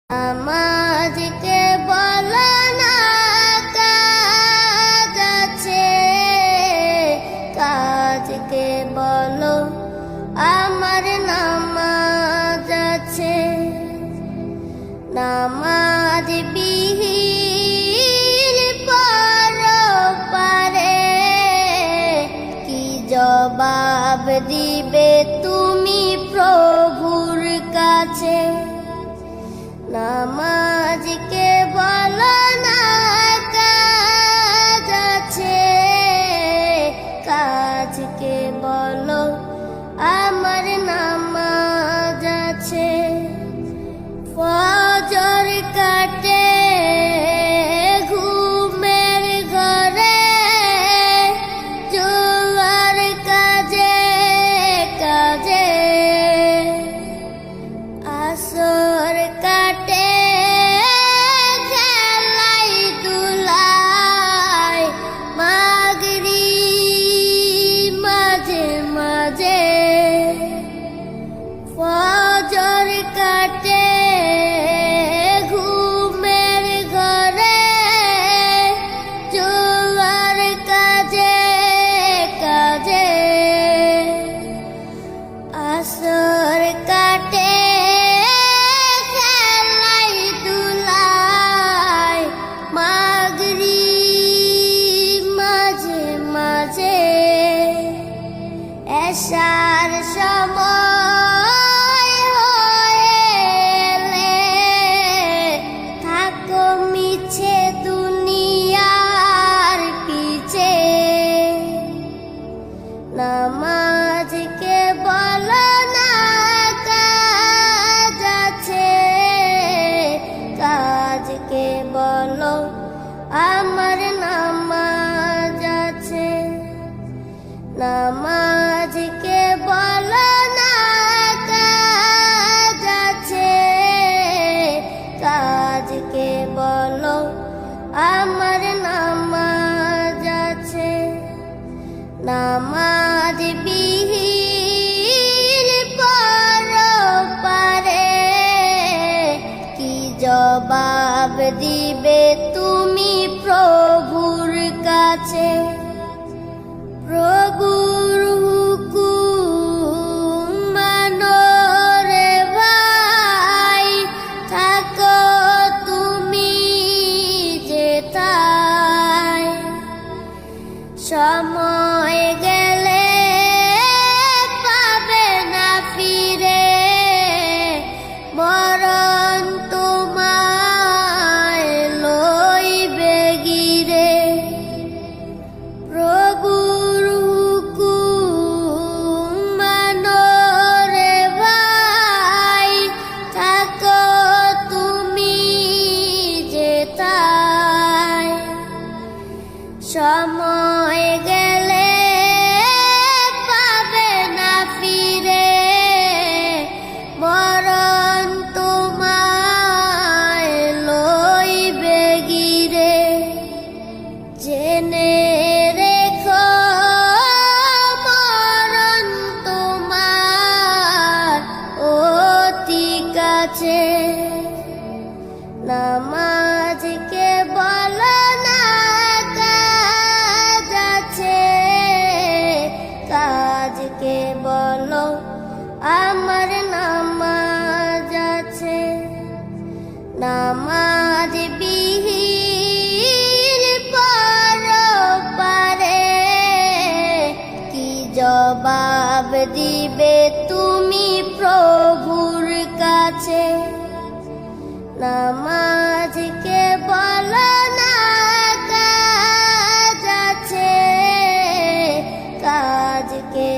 আমাদেরকে বলো না কাজ আছে, কাজকে বলো আমার নামাজ আছে। নামাজ বিহীন পরপারে কি জবাব দিবে তুমি প্রভুর কাছে? নামাজকে বলো না কাজ আছে, কাজকে বলো আমার নামাজ আছে। ফজর কাটে ঘুমের ঘরে, জোয়ার কাজে কাজে, আসর কাটে খেলাই দুলাই, মাগরিব মাঝে মাঝে। ফজর কাটে ঘুমের ঘরে, জোয়ার কাজে কাজে, আসর কাটে খেলাই দুলাই, মাগরিব মাঝে মাঝে। এশার সময় হয়েলে থাকো মিছে দুনিয়ার পিছে। নামাজকে বলো না কাজ আছে, কাজকে বলো আমার নামাজ আছে। নামাজকে বলো না কাজ আছে, কাজকে বলো আমার নামাজ আছে। নামাজ বিহীন পরপারে কি জবাব দিবে তুমি প্রভুর কাছে? প্রভুর হুকুম মানো রে ভাই, থাকো তুমি যেথায়। সময় গেলে পাবে না ফিরে, মরণ তোমায় লইবে গিরে। প্রভুর হুকুম মানো রে ভাই, থাকো তুমি যেথায়। সময় গেলে পাবে না ফিরে, মরণ তোমায় লইবে গিরে। জেনে রেখো মরণ তোমার অতি কাছে। নামাজকে বলো না কাজ আছে, কাজকে বলো আমার নামাজ আছে। নামাজ বিহীন পরপারে কি জবাব দিবে তুমি প্রভুর কাছে? নামাজকে বলো না কাজ আছে, কাজকে